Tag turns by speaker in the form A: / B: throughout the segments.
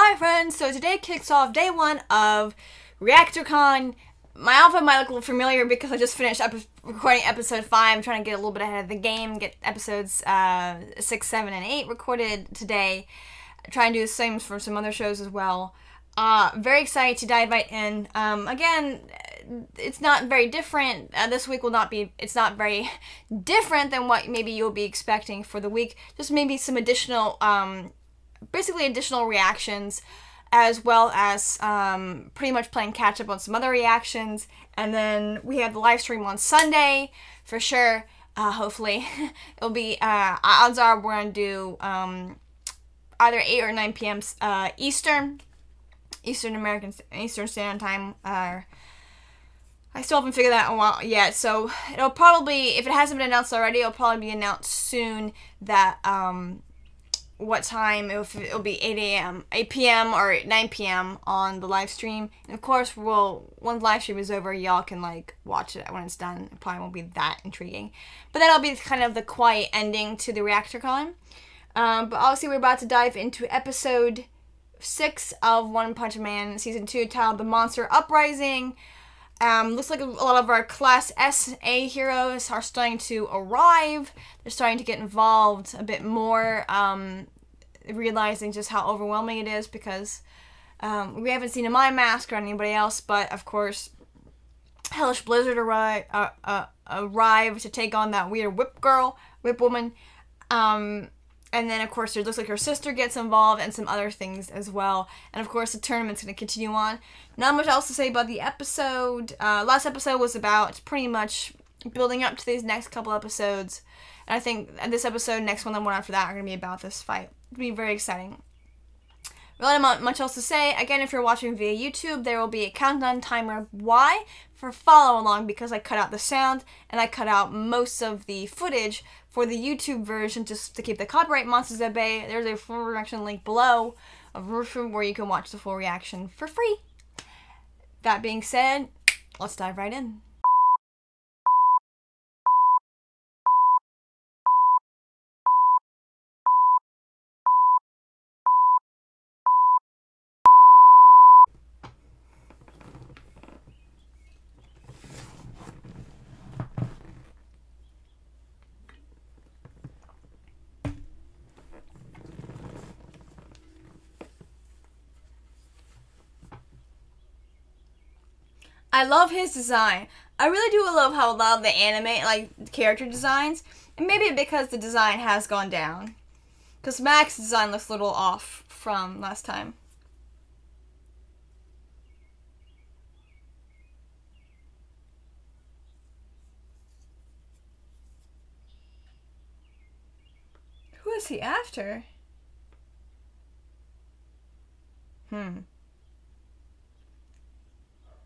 A: Hi friends, so today kicks off day 1 of ReactorCon. My outfit might look a little familiar because I just finished recording episode 5. I'm trying to get a little bit ahead of the game, get episodes 6, 7, and 8 recorded today. Try and do the same for some other shows as well. Very excited to dive right in. Again, it's not very different. This week will not be, it's not very different than what maybe you'll be expecting for the week. Just maybe some additional, basically additional reactions, as well as pretty much playing catch up on some other reactions. And then we have the live stream on Sunday for sure. Hopefully it'll be, odds are we're going to do either 8 or 9 p.m. Eastern Standard Time. I still haven't figured that out yet, so it'll probably, if it hasn't been announced already, it'll probably be announced soon that what time. It'll be 8 p.m. or 9 p.m. on the live stream. And of course, once the live stream is over, y'all can like watch it when it's done. It probably won't be that intriguing, but that'll be kind of the quiet ending to the ReactorCon. But obviously, we're about to dive into episode 6 of One Punch Man season 2, titled "The Monster Uprising." Looks like a lot of our Class SA heroes are starting to arrive. They're starting to get involved a bit more, realizing just how overwhelming it is because we haven't seen a Mind Mask or anybody else, but of course, Hellish Blizzard arrived to take on that weird whip woman. And then, of course, it looks like her sister gets involved and some other things as well. And, of course, the tournament's going to continue on. Not much else to say about the episode. Last episode was about pretty much building up to these next couple episodes. And I think this episode, next one, and one after that are going to be about this fight. It'll be very exciting. Really not much else to say. Again, if you're watching via YouTube, there will be a countdown timer. Why? For follow along, because I cut out the sound and I cut out most of the footage for the YouTube version just to keep the copyright monsters at bay. There's a full reaction link below where you can watch the full reaction for free. That being said, let's dive right in. I love his design. I really do love how a lot of the anime, like, character designs, and maybe because the design has gone down. Because Max's design looks a little off from last time. Who is he after?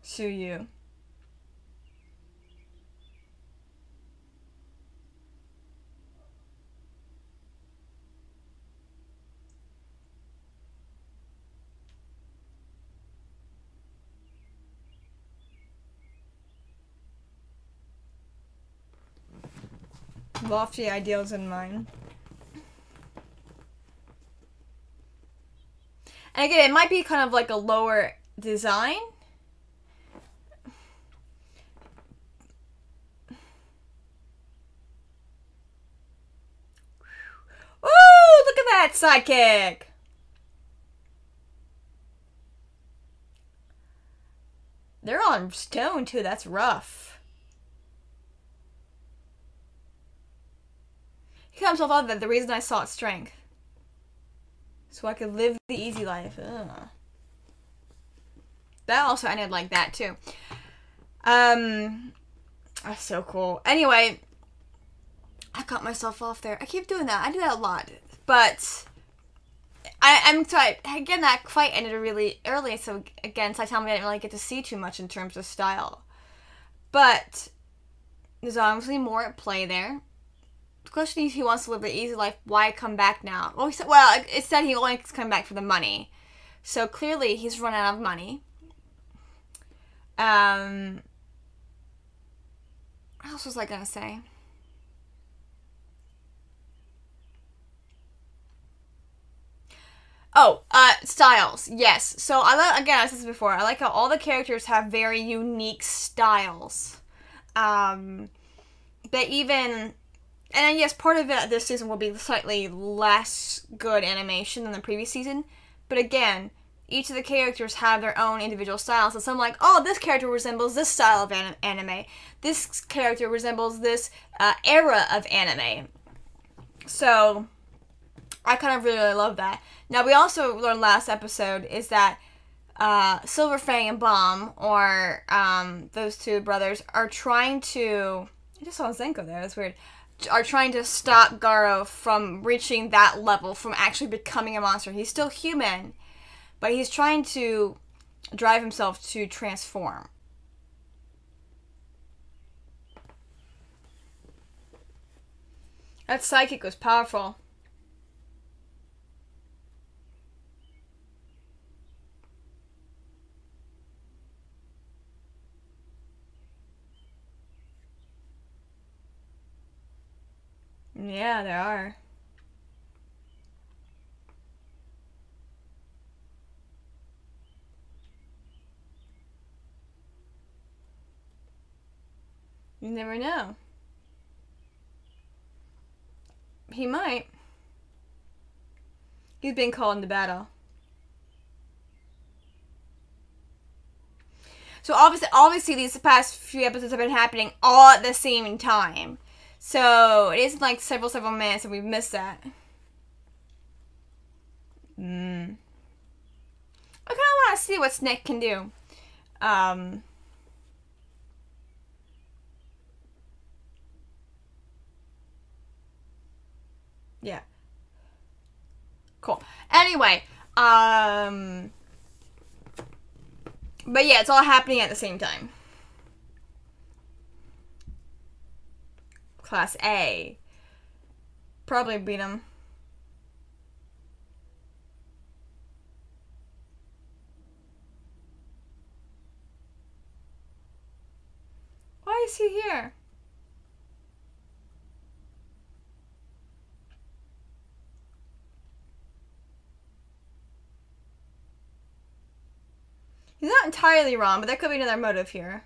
A: Suyu. Lofty ideals in mind. And again, it might be kind of like a lower design. Ooh, look at that sidekick! They're on stone too, that's rough. He calls himself out that the reason I sought strength. So I could live the easy life. Ugh. That also ended like that too. That's so cool. Anyway, I cut myself off there. I keep doing that. I do that a lot. But I'm sorry. Again, that fight ended really early. So again, so I tell me I didn't really get to see too much in terms of style. But there's obviously more at play there. The question is, he wants to live the easy life. Why come back now? Well, it said he only come back for the money. So clearly, he's run out of money. What else was I gonna say? Oh, Styles, yes. So again, I said this before, I like how all the characters have very unique styles. But even, and yes, part of it this season will be slightly less good animation than the previous season. But again, each of the characters have their own individual styles. So some like, oh, this character resembles this style of anime. This character resembles this era of anime. So I kind of really love that. Now, we also learned last episode is that Silver Fang and Bomb, or those two brothers, are trying to... I just saw Zenko there, that's weird. Are trying to stop Garo from reaching that level, from actually becoming a monster. He's still human, but he's trying to drive himself to transform. That psychic was powerful. Yeah, there are. You never know. He might. He's been called into battle. So obviously these past few episodes have been happening all at the same time. So it isn't like several minutes and we've missed that. I kind of want to see what Snake can do. Yeah. Cool. Anyway, but yeah, it's all happening at the same time. Class A. Probably beat him. Why is he here? He's not entirely wrong, but there could be another motive here.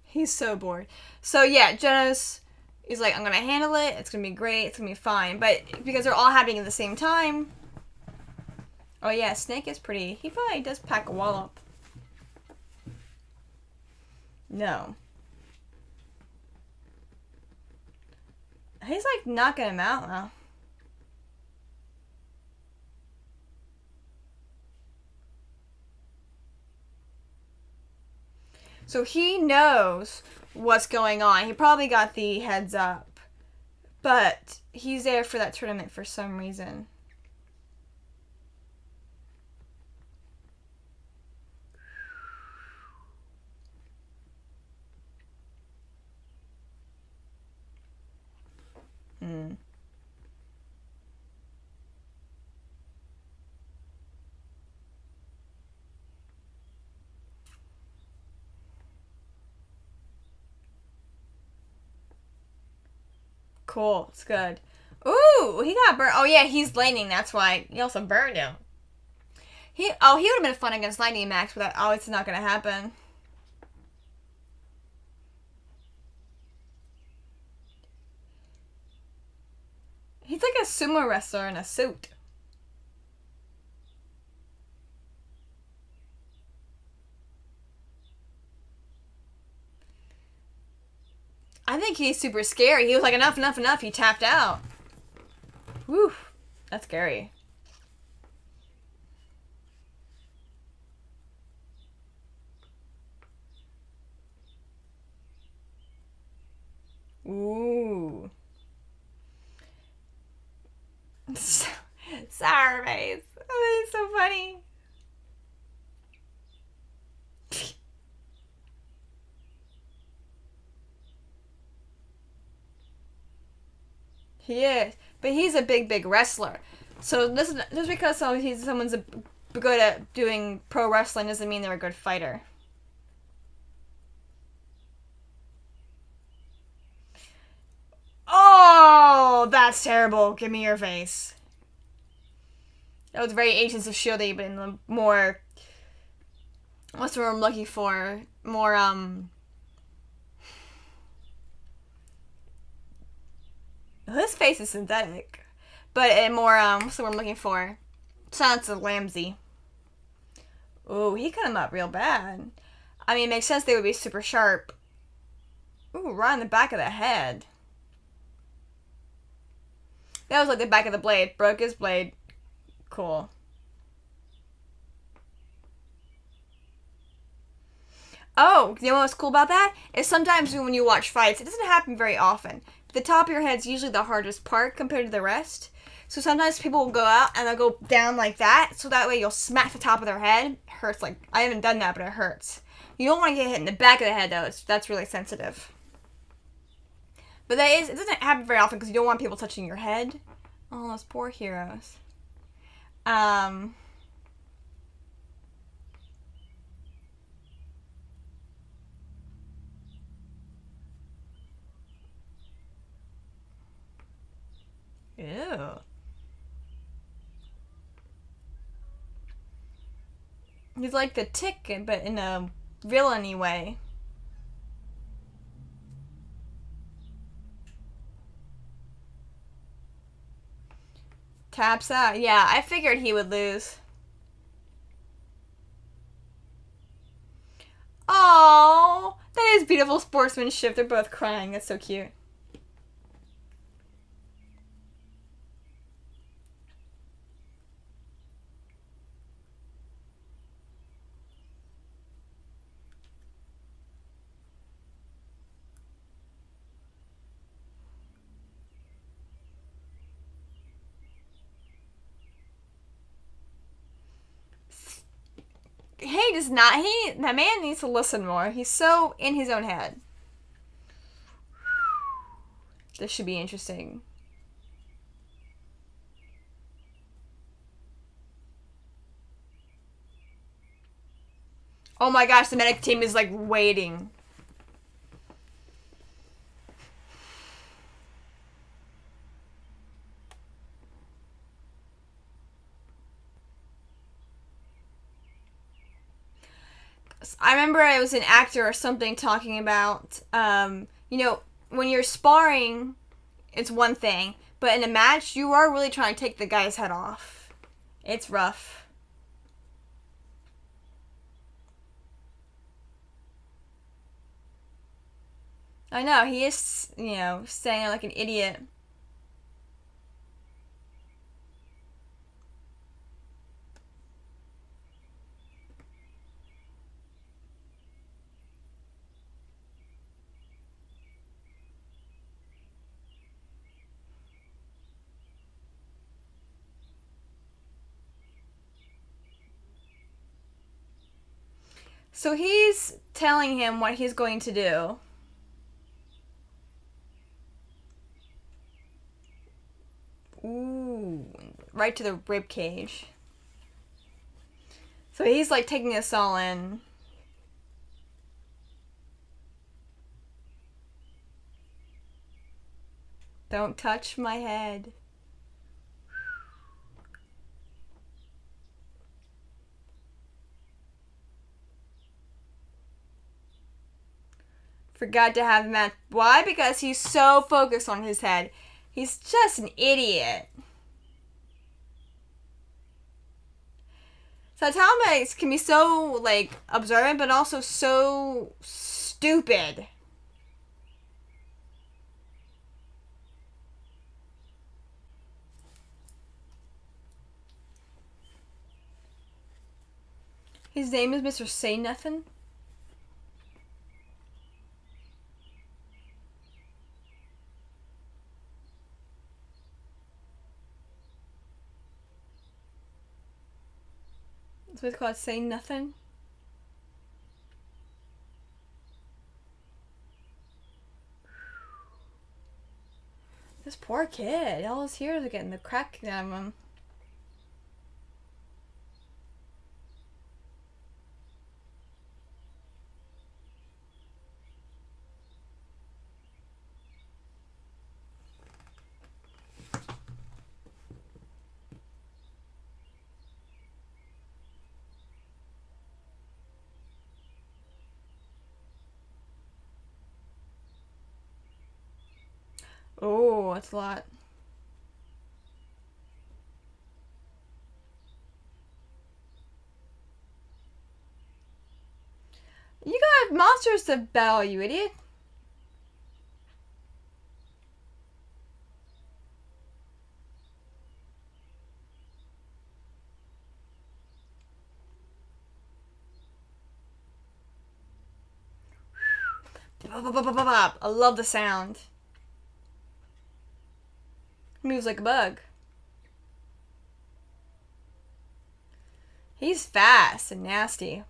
A: He's so bored. So yeah, Genos is like, I'm gonna handle it. It's gonna be great. It's gonna be fine. But because they're all happening at the same time. Oh yeah, Snake is pretty. He probably does pack a wallop. No. He's like knocking him out now. So he knows what's going on. He probably got the heads up. But he's there for that tournament for some reason. Cool. It's good. Ooh, he got burned. Oh, yeah, he's lightning. That's why. He also burned him. He would have been fun against Lightning Max, but that, it's not going to happen. He's like a sumo wrestler in a suit. I think he's super scary. He was like, enough, enough, enough. He tapped out. Whew. That's scary. Ooh. Sour face. Oh, that's so funny. He is. But he's a big, big wrestler. So this just because someone's good at doing pro wrestling doesn't mean they're a good fighter. Oh, that's terrible. Give me your face. That was very Agents of S.H.I.E.L.D.y, but in the more... What's the word I'm looking for? More, his face is synthetic. But in more, what's the word I'm looking for? Silence of Lambsy. Ooh, he cut him up real bad. I mean, it makes sense they would be super sharp. Ooh, right in the back of the head. That was like the back of the blade. Broke his blade. Cool. Oh, you know what's cool about that? Is sometimes when you watch fights, it doesn't happen very often. The top of your head is usually the hardest part compared to the rest. So sometimes people will go out and they'll go down like that, so that way you'll smack the top of their head. It hurts like, I haven't done that, but it hurts. You don't want to get hit in the back of the head though, that's really sensitive. But it doesn't happen very often because you don't want people touching your head. Oh, those poor heroes. Ew. He's like the Tick, but in a villainy way. Taps out. Yeah, I figured he would lose. Oh, that is beautiful sportsmanship. They're both crying. That's so cute. That man needs to listen more. He's so in his own head. This should be interesting. Oh my gosh, the medic team is like waiting. I remember I was an actor or something talking about, you know, when you're sparring, it's one thing, but in a match, you are really trying to take the guy's head off. It's rough. I know, he is, you know, saying like an idiot. So he's telling him what he's going to do. Ooh, right to the rib cage. So he's like taking us all in. Don't touch my head. Forgot to have the match. Why? Because he's so focused on his head. He's just an idiot. So Talmates can be so, like, observant, but also so stupid. His name is Mr. Say Nothing. That's what it's called, Say Nothing. This poor kid. All his heroes are getting the crack out of him. it's a lot. You got monsters to battle, you idiot. I love the sound. Moves like a bug. He's fast and nasty.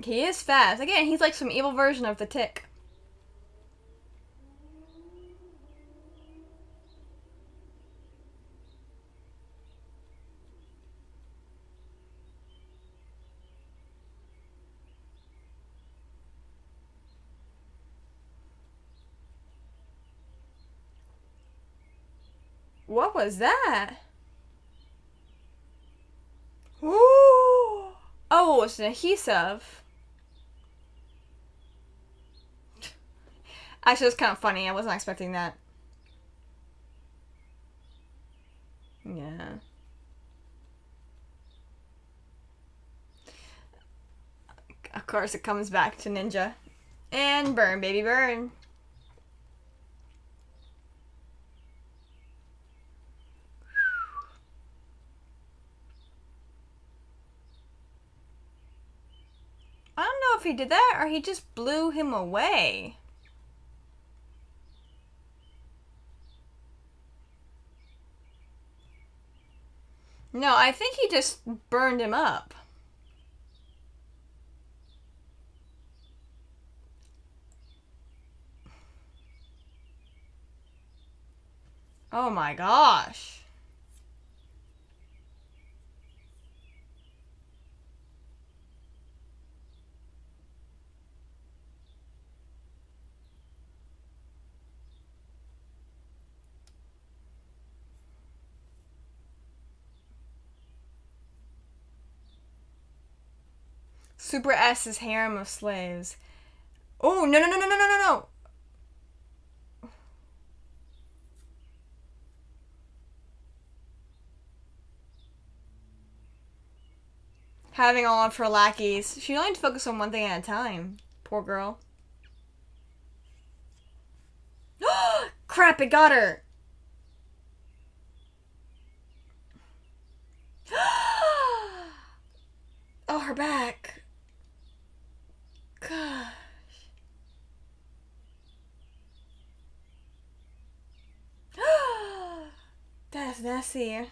A: He is fast. Again, he's like some evil version of the Tick. What was that? Ooh. Oh, it's an adhesive. Actually, it's kind of funny. I wasn't expecting that. Yeah. Of course, it comes back to Ninja. And burn, baby, burn. I don't know if he did that or he just blew him away. No, I think he just burned him up. Oh my gosh. Super S's harem of slaves. Oh, no, no, no, no, no, no, no, no. Having all of her lackeys. She only had to focus on one thing at a time. Poor girl. Crap, it got her. Oh, her back. Gosh. That's nasty.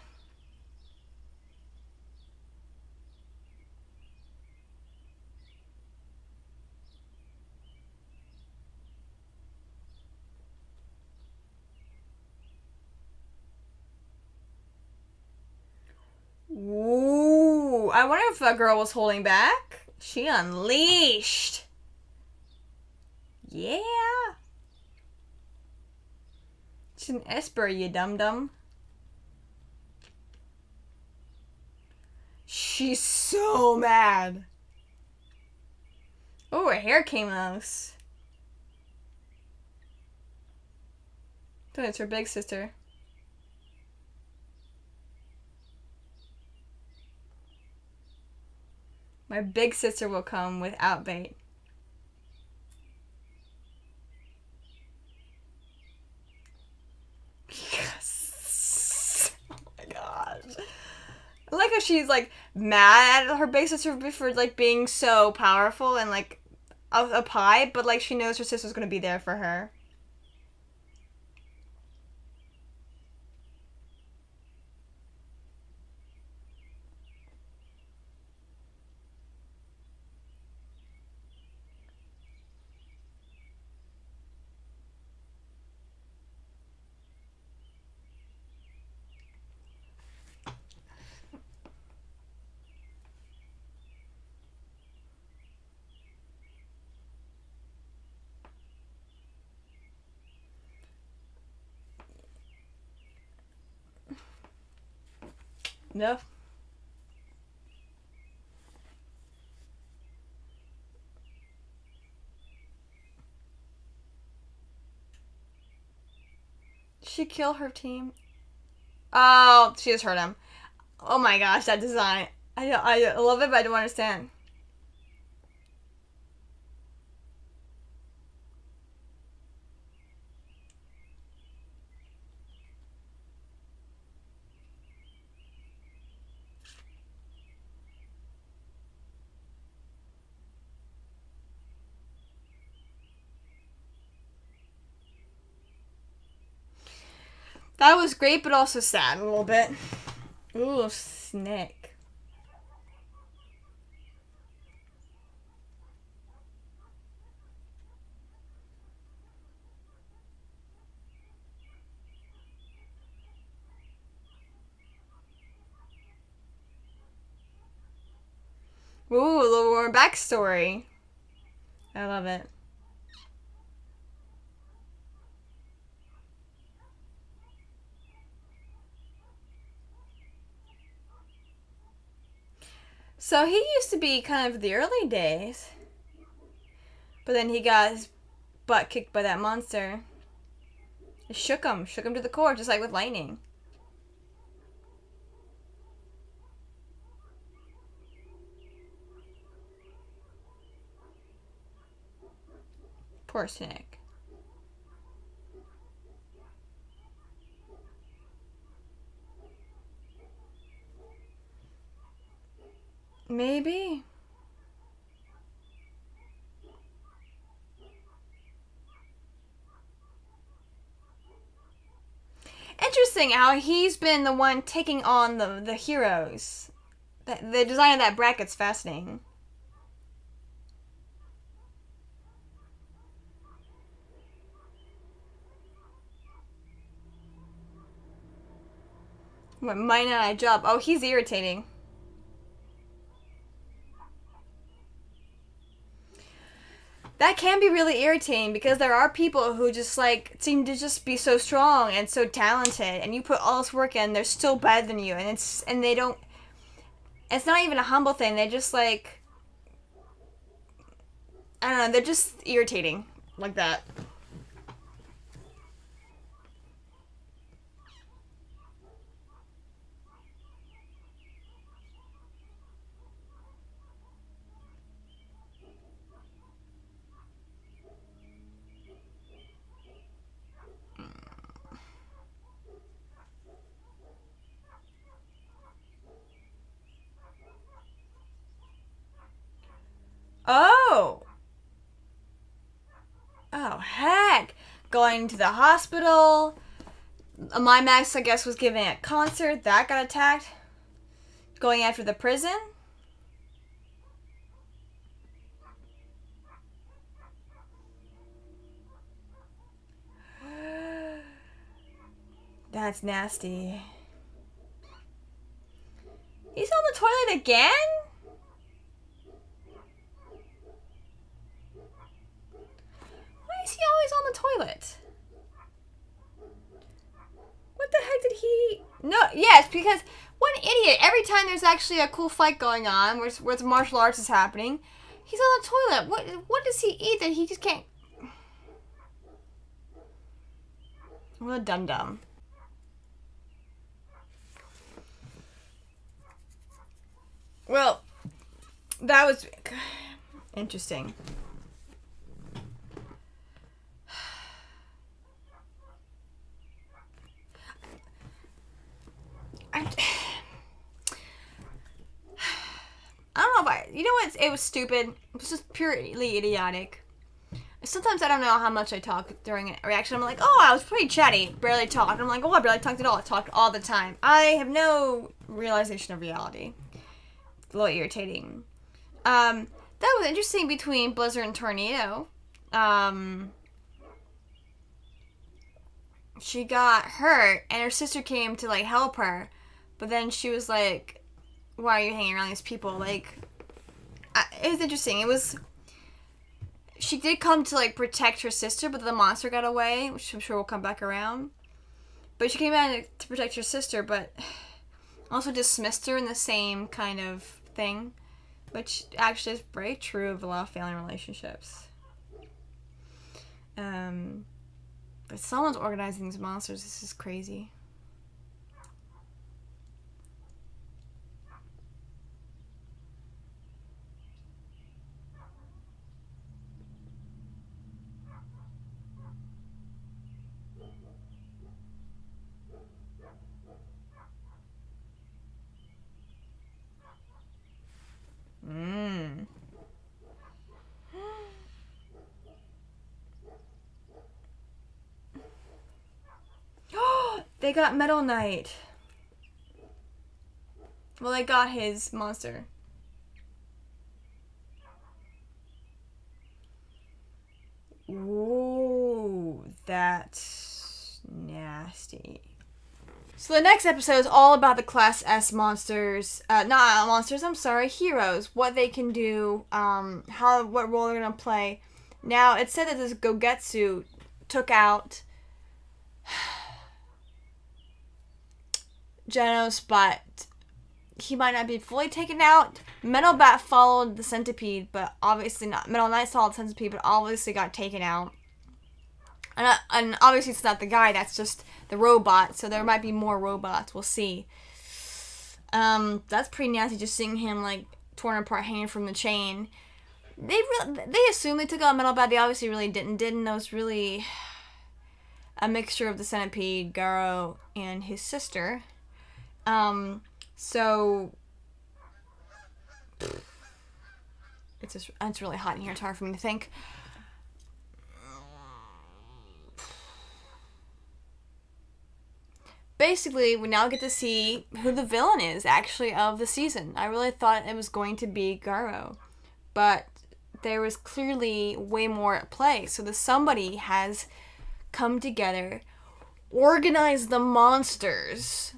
A: Ooh, I wonder if that girl was holding back. She unleashed. Yeah. She's an Esper, you dum-dum. She's so mad. Oh, her hair came loose. I think it's her big sister. My big sister will come without bait. Yes. Oh my god. I like how she's like mad at her big sister for like being so powerful and like a pie, but like she knows her sister's gonna be there for her. No. Did she kill her team? Oh, she just hurt him. Oh my gosh, that design. I love it, but I don't understand. That was great, but also sad a little bit. Ooh, snake. Ooh, a little more backstory. I love it. So he used to be kind of the early days. But then he got his butt kicked by that monster. It shook him to the core, just like with lightning. Poor snake. Maybe. Interesting how he's been the one taking on the heroes. The design of that bracket's fascinating. What, might not a job? Oh, he's irritating. That can be really irritating because there are people who just like seem to just be so strong and so talented, and you put all this work in, they're still better than you, and they don't. It's not even a humble thing. They just like, I don't know. They're just irritating like that. Oh. Oh, heck. Going to the hospital. My Max, I guess, was giving a concert. That got attacked. Going after the prison. That's nasty. He's on the toilet again? Why is he always on the toilet? What the heck did he... No, yes, because what an idiot. Every time there's actually a cool fight going on where martial arts is happening, he's on the toilet. What does he eat that he just can't... What a dum-dum. Well, that was interesting. I don't know if you know what? It was stupid. It was just purely idiotic. Sometimes I don't know how much I talk during a reaction. I'm like, oh, I was pretty chatty, barely talked. I'm like, oh, I barely talked at all. I talked all the time. I have no realization of reality. A little irritating. That was interesting between Blizzard and Tornado. She got hurt, and her sister came to like help her, but then she was like, "Why are you hanging around these people?" Like, it was interesting. It was. She did come to like protect her sister, but the monster got away, which I'm sure will come back around. But she came out to protect her sister, but Also dismissed her in the same kind of thing, which actually is very true of a lot of family relationships. But someone's organizing these monsters. This is crazy. They got Metal Knight. Well, they got his monster. Ooh, that's nasty. So the next episode is all about the Class S monsters. Not monsters, I'm sorry, heroes. What they can do, what role they're gonna play. Now, it said that this Gogetsu took out Genos, but he might not be fully taken out. Metal Bat followed the Centipede, but obviously not. Metal Knight followed the Centipede, but obviously got taken out. And obviously it's not the guy, that's just the robot, so there might be more robots, we'll see. That's pretty nasty, just seeing him, like, torn apart, hanging from the chain. They assumed they took out Metal Bat, they obviously really didn't. That was really a mixture of the Centipede, Garo, and his sister. So it's really hot in here. It's hard for me to think. Basically, we now get to see who the villain is, actually, of the season. I really thought it was going to be Garo, but there was clearly way more at play. So somebody has come together, organized the monsters,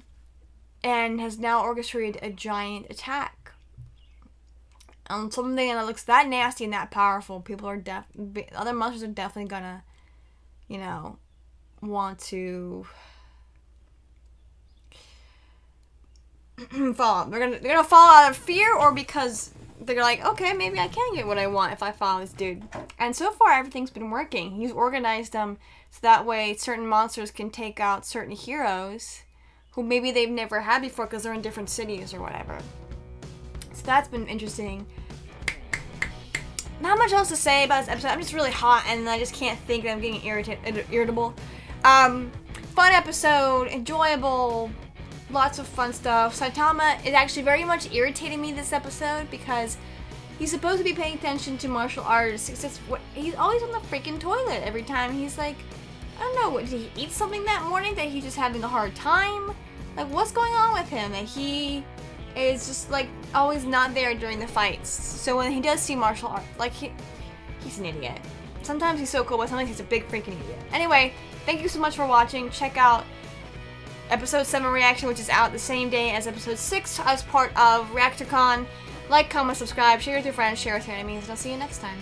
A: and has now orchestrated a giant attack. Something that looks that nasty and that powerful, other monsters are definitely gonna, you know, want to fall. They're gonna fall out of fear, or because they're like, okay, maybe I can get what I want if I follow this dude. And so far, everything's been working. He's organized them so that way certain monsters can take out certain heroes who maybe they've never had before because they're in different cities or whatever. So that's been interesting. Not much else to say about this episode. I'm just really hot and I just can't think, and I'm getting irritable. Fun episode, enjoyable, lots of fun stuff. Saitama is actually very much irritating me this episode because he's supposed to be paying attention to martial arts. He's always on the freaking toilet every time. He's like, I don't know, did he eat something that morning that he's just having a hard time? Like, what's going on with him? That he is just, like, always not there during the fights. So when he does see martial arts, like, he's an idiot. Sometimes he's so cool, but sometimes he's a big freaking idiot. Anyway, thank you so much for watching. Check out Episode 7 reaction, which is out the same day as Episode 6 as part of ReactorCon. Like, comment, subscribe, share with your friends, share with your enemies, and I'll see you next time.